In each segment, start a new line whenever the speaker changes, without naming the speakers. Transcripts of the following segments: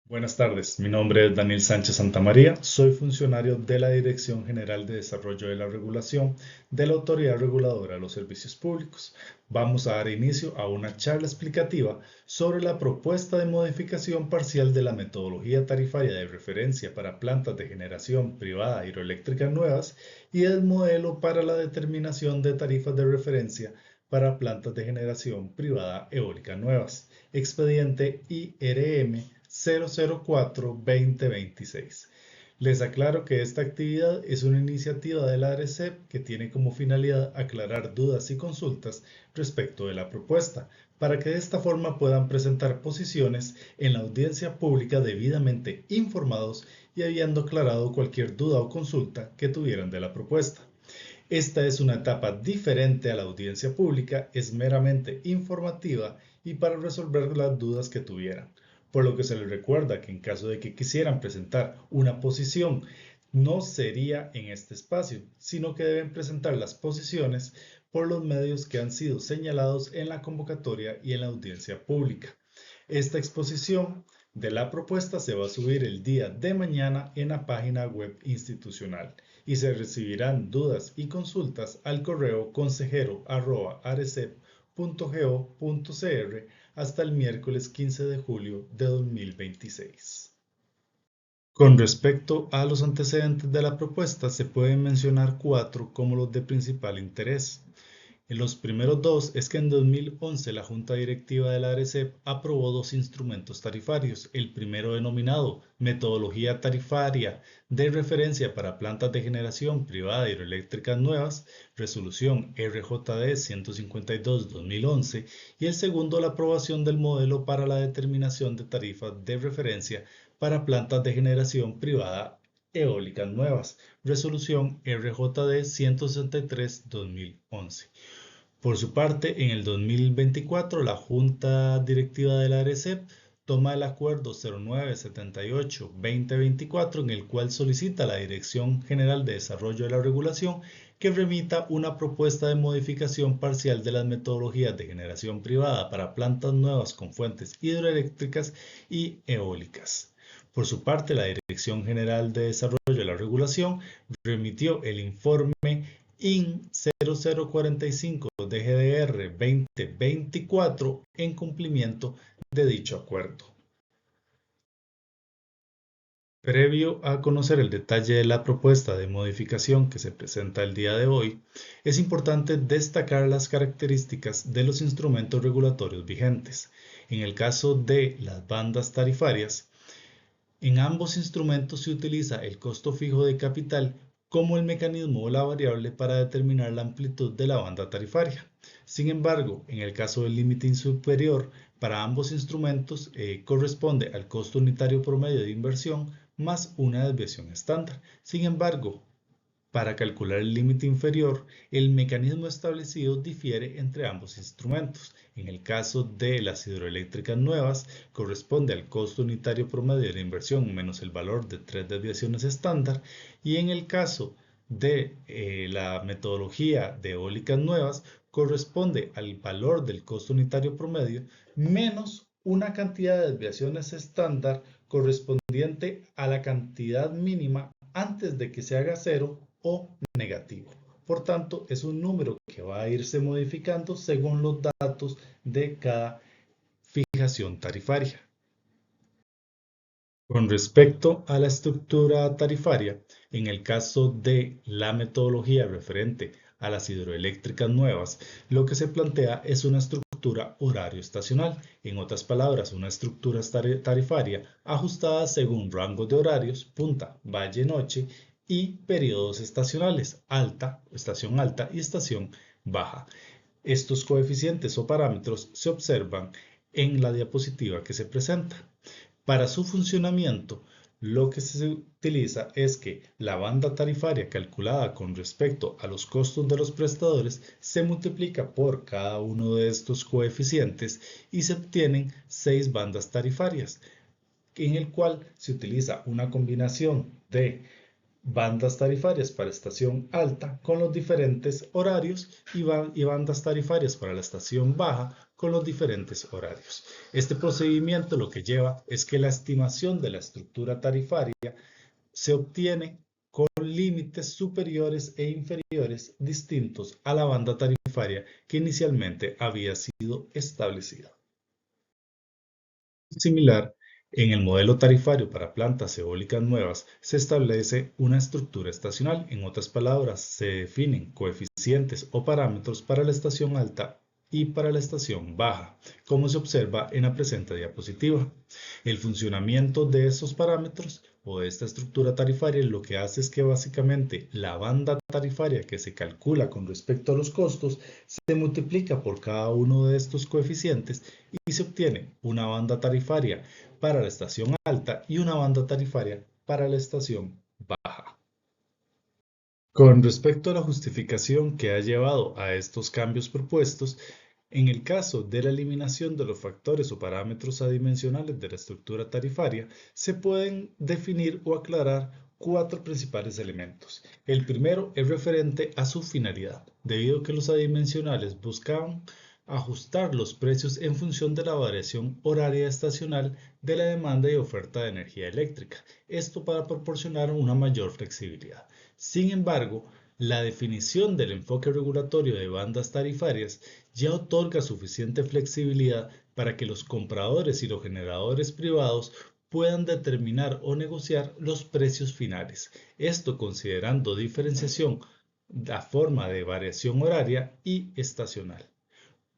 Buenas tardes, mi nombre es Daniel Sánchez Santamaría, soy funcionario de la Dirección General de Desarrollo de la Regulación de la Autoridad Reguladora de los Servicios Públicos. Vamos a dar inicio a una charla explicativa sobre la propuesta de modificación parcial de la metodología tarifaria de referencia para plantas de generación privada hidroeléctricas nuevas y el modelo para la determinación de tarifas de referencia para plantas de generación privada eólica nuevas, expediente IRM 004-2026. Les aclaro que esta actividad es una iniciativa de la ARECEP que tiene como finalidad aclarar dudas y consultas respecto de la propuesta, para que de esta forma puedan presentar posiciones en la audiencia pública debidamente informados y habiendo aclarado cualquier duda o consulta que tuvieran de la propuesta. Esta es una etapa diferente a la audiencia pública, es meramente informativa y para resolver las dudas que tuvieran. Por lo que se les recuerda que en caso de que quisieran presentar una posición, no sería en este espacio, sino que deben presentar las posiciones por los medios que han sido señalados en la convocatoria y en la audiencia pública. Esta exposición de la propuesta se va a subir el día de mañana en la página web institucional y se recibirán dudas y consultas al correo consejero@arecep.go.cr hasta el miércoles 15 de julio de 2026. Con respecto a los antecedentes de la propuesta, se pueden mencionar cuatro como los de principal interés. En los primeros dos es que en 2011 la Junta Directiva de la ARECEP aprobó dos instrumentos tarifarios, el primero denominado Metodología Tarifaria de Referencia para Plantas de Generación Privada Hidroeléctricas Nuevas, resolución RJD 152-2011, y el segundo la aprobación del modelo para la determinación de tarifas de referencia para plantas de generación privada eólicas nuevas, resolución RJD 163-2011. Por su parte, en el 2024, la Junta Directiva de la ARECEP toma el Acuerdo 0978-2024 en el cual solicita a la Dirección General de Desarrollo de la Regulación que remita una propuesta de modificación parcial de las metodologías de generación privada para plantas nuevas con fuentes hidroeléctricas y eólicas. Por su parte, la Dirección General de Desarrollo de la Regulación remitió el informe IN 0045 de GDR 2024 en cumplimiento de dicho acuerdo. Previo a conocer el detalle de la propuesta de modificación que se presenta el día de hoy, es importante destacar las características de los instrumentos regulatorios vigentes. En el caso de las bandas tarifarias, en ambos instrumentos se utiliza el costo fijo de capital como el mecanismo o la variable para determinar la amplitud de la banda tarifaria. Sin embargo, en el caso del límite superior, para ambos instrumentos corresponde al costo unitario promedio de inversión más una desviación estándar. Sin embargo, para calcular el límite inferior, el mecanismo establecido difiere entre ambos instrumentos. En el caso de las hidroeléctricas nuevas, corresponde al costo unitario promedio de inversión menos el valor de 3 desviaciones estándar, y en el caso de la metodología de eólicas nuevas, corresponde al valor del costo unitario promedio menos una cantidad de desviaciones estándar correspondiente a la cantidad mínima antes de que se haga cero o negativo. Por tanto, es un número que va a irse modificando según los datos de cada fijación tarifaria. Con respecto a la estructura tarifaria, en el caso de la metodología referente a las hidroeléctricas nuevas, lo que se plantea es una estructura horario estacional, en otras palabras, una estructura tarifaria ajustada según rangos de horarios, punta, valle, noche, y periodos estacionales, estación alta y estación baja. Estos coeficientes o parámetros se observan en la diapositiva que se presenta. Para su funcionamiento, lo que se utiliza es que la banda tarifaria calculada con respecto a los costos de los prestadores se multiplica por cada uno de estos coeficientes y se obtienen 6 bandas tarifarias, en el cual se utiliza una combinación de bandas tarifarias para estación alta con los diferentes horarios y bandas tarifarias para la estación baja con los diferentes horarios. Este procedimiento lo que lleva es que la estimación de la estructura tarifaria se obtiene con límites superiores e inferiores distintos a la banda tarifaria que inicialmente había sido establecida. Similar, en el modelo tarifario para plantas eólicas nuevas se establece una estructura estacional. En otras palabras, se definen coeficientes o parámetros para la estación alta y para la estación baja, como se observa en la presente diapositiva. El funcionamiento de estos parámetros o de esta estructura tarifaria lo que hace es que básicamente la banda tarifaria que se calcula con respecto a los costos se multiplica por cada uno de estos coeficientes y se obtiene una banda tarifaria para la estación alta y una banda tarifaria para la estación baja. Con respecto a la justificación que ha llevado a estos cambios propuestos, en el caso de la eliminación de los factores o parámetros adimensionales de la estructura tarifaria, se pueden definir o aclarar cuatro principales elementos. El primero es referente a su finalidad, debido a que los adimensionales buscaban ajustar los precios en función de la variación horaria estacional de la demanda y oferta de energía eléctrica, esto para proporcionar una mayor flexibilidad. Sin embargo, la definición del enfoque regulatorio de bandas tarifarias ya otorga suficiente flexibilidad para que los compradores y los generadores privados puedan determinar o negociar los precios finales, esto considerando diferenciación, la forma de variación horaria y estacional.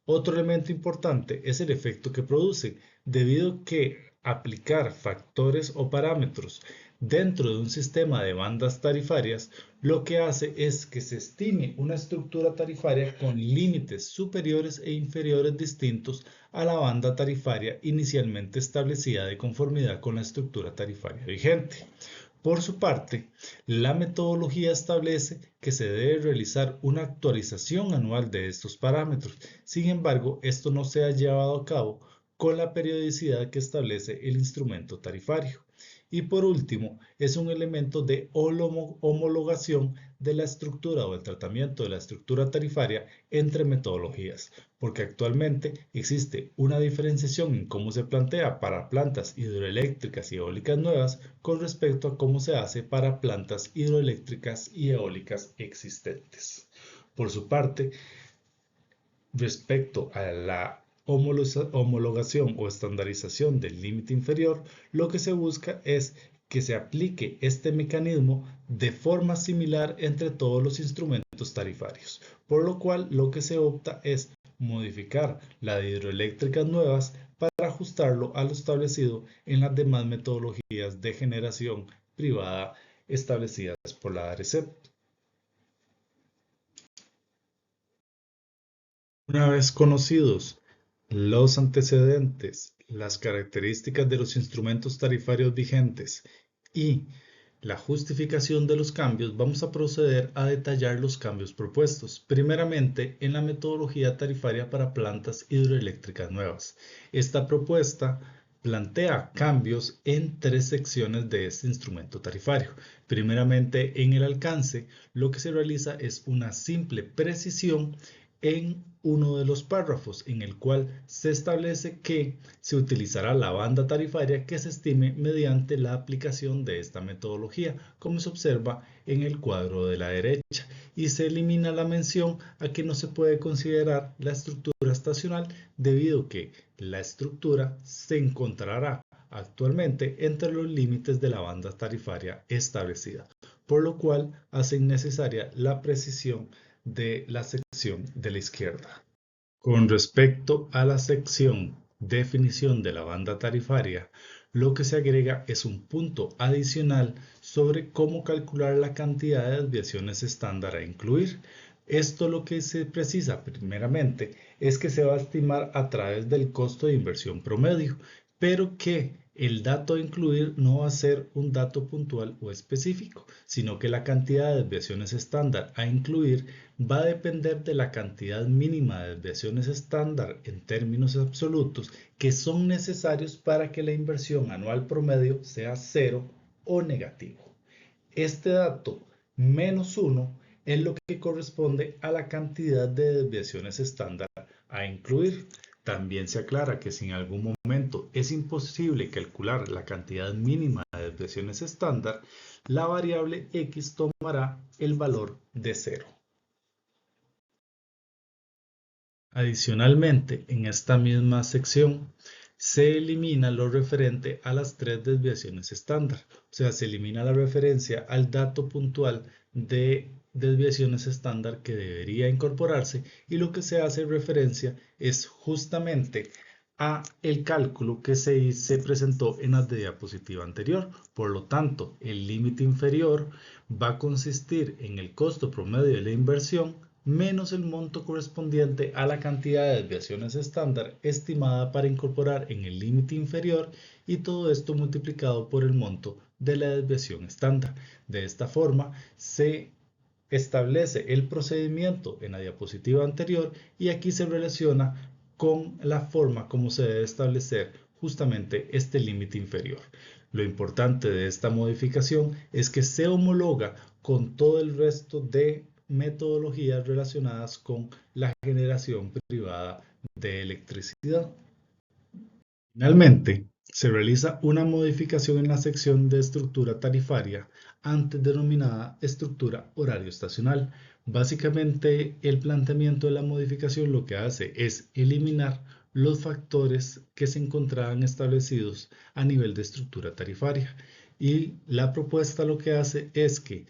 Otro elemento importante es el efecto que produce, debido a que aplicar factores o parámetros dentro de un sistema de bandas tarifarias lo que hace es que se estime una estructura tarifaria con límites superiores e inferiores distintos a la banda tarifaria inicialmente establecida de conformidad con la estructura tarifaria vigente. Por su parte, la metodología establece que se debe realizar una actualización anual de estos parámetros. Sin embargo, esto no se ha llevado a cabo con la periodicidad que establece el instrumento tarifario. Y por último, es un elemento de homologación de la estructura o el tratamiento de la estructura tarifaria entre metodologías, porque actualmente existe una diferenciación en cómo se plantea para plantas hidroeléctricas y eólicas nuevas con respecto a cómo se hace para plantas hidroeléctricas y eólicas existentes. Por su parte, respecto a la homologación o estandarización del límite inferior, lo que se busca es que se aplique este mecanismo de forma similar entre todos los instrumentos tarifarios, por lo cual lo que se opta es modificar la de hidroeléctricas nuevas para ajustarlo a lo establecido en las demás metodologías de generación privada establecidas por la ARECEP. Una vez conocidos los antecedentes, las características de los instrumentos tarifarios vigentes y la justificación de los cambios, vamos a proceder a detallar los cambios propuestos, primeramente en la metodología tarifaria para plantas hidroeléctricas nuevas. Esta propuesta plantea cambios en tres secciones de este instrumento tarifario. Primeramente, en el alcance, lo que se realiza es una simple precisión en uno de los párrafos en el cual se establece que se utilizará la banda tarifaria que se estime mediante la aplicación de esta metodología, como se observa en el cuadro de la derecha, y se elimina la mención a que no se puede considerar la estructura estacional debido a que la estructura se encontrará actualmente entre los límites de la banda tarifaria establecida, por lo cual hace innecesaria la precisión de la sección de la izquierda. Con respecto a la sección definición de la banda tarifaria, lo que se agrega es un punto adicional sobre cómo calcular la cantidad de desviaciones estándar a incluir. Esto lo que se precisa primeramente es que se va a estimar a través del costo de inversión promedio, pero que el dato a incluir no va a ser un dato puntual o específico, sino que la cantidad de desviaciones estándar a incluir va a depender de la cantidad mínima de desviaciones estándar en términos absolutos que son necesarios para que la inversión anual promedio sea cero o negativo. Este dato menos 1 es lo que corresponde a la cantidad de desviaciones estándar a incluir. También se aclara que si en algún momento es imposible calcular la cantidad mínima de desviaciones estándar, la variable x tomará el valor de 0. Adicionalmente, en esta misma sección se elimina lo referente a las 3 desviaciones estándar, o sea, se elimina la referencia al dato puntual de desviaciones estándar que debería incorporarse y lo que se hace referencia es justamente a el cálculo que se presentó en la diapositiva anterior. Por lo tanto, el límite inferior va a consistir en el costo promedio de la inversión menos el monto correspondiente a la cantidad de desviaciones estándar estimada para incorporar en el límite inferior y todo esto multiplicado por el monto de la desviación estándar. De esta forma se establece el procedimiento en la diapositiva anterior y aquí se relaciona con la forma como se debe establecer justamente este límite inferior. Lo importante de esta modificación es que se homologa con todo el resto de metodologías relacionadas con la generación privada de electricidad. Finalmente, se realiza una modificación en la sección de estructura tarifaria, antes denominada estructura horario estacional. Básicamente, el planteamiento de la modificación lo que hace es eliminar los factores que se encontraban establecidos a nivel de estructura tarifaria. Y la propuesta lo que hace es que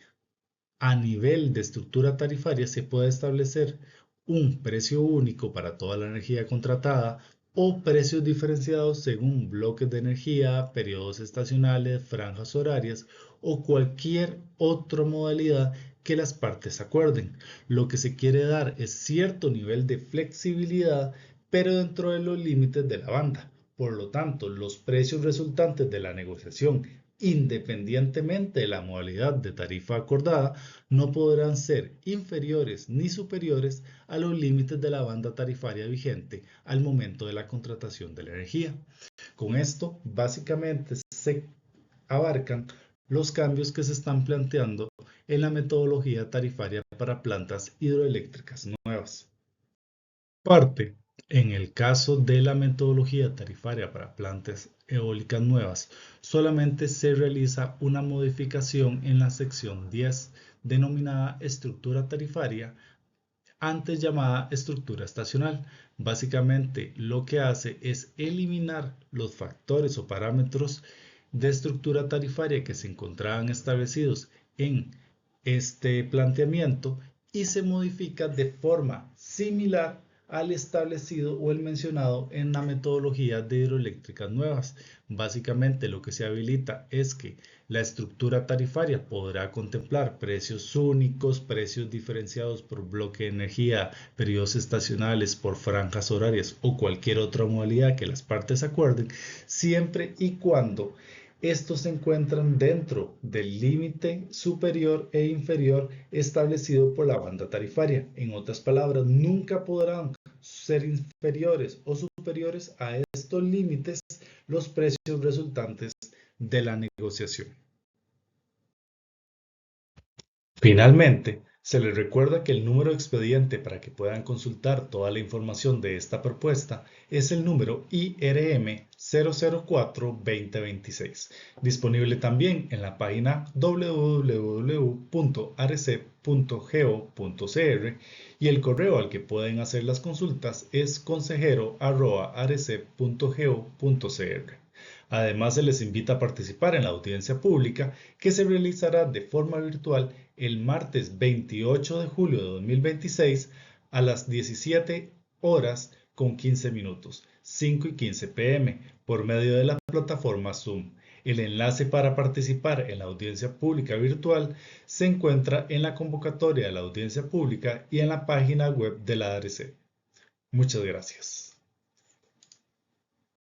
a nivel de estructura tarifaria se puede establecer un precio único para toda la energía contratada o precios diferenciados según bloques de energía, periodos estacionales, franjas horarias o cualquier otra modalidad que las partes acuerden. Lo que se quiere dar es cierto nivel de flexibilidad, pero dentro de los límites de la banda. Por lo tanto, los precios resultantes de la negociación, independientemente de la modalidad de tarifa acordada, no podrán ser inferiores ni superiores a los límites de la banda tarifaria vigente al momento de la contratación de la energía. Con esto, básicamente se abarcan los cambios que se están planteando en la metodología tarifaria para plantas hidroeléctricas nuevas. Parte, en el caso de la metodología tarifaria para plantas eólicas nuevas, solamente se realiza una modificación en la sección 10, denominada estructura tarifaria, antes llamada estructura estacional. Básicamente lo que hace es eliminar los factores o parámetros de estructura tarifaria que se encontraban establecidos en este planteamiento y se modifica de forma similar al establecido o el mencionado en la metodología de hidroeléctricas nuevas. Básicamente lo que se habilita es que la estructura tarifaria podrá contemplar precios únicos, precios diferenciados por bloque de energía, periodos estacionales, por franjas horarias o cualquier otra modalidad que las partes acuerden, siempre y cuando estos se encuentran dentro del límite superior e inferior establecido por la banda tarifaria. En otras palabras, nunca podrán ser inferiores o superiores a estos límites los precios resultantes de la negociación. Finalmente, se les recuerda que el número de expediente para que puedan consultar toda la información de esta propuesta es el número IRM 004-2026, disponible también en la página www.arecep.go.cr y el correo al que pueden hacer las consultas es consejero@arecep.go.cr. Además, se les invita a participar en la audiencia pública que se realizará de forma virtual el martes 28 de julio de 2026 a las 17 horas con 15 minutos, 5:15 p.m., por medio de la plataforma Zoom. El enlace para participar en la audiencia pública virtual se encuentra en la convocatoria de la audiencia pública y en la página web de la ARECEP. Muchas gracias.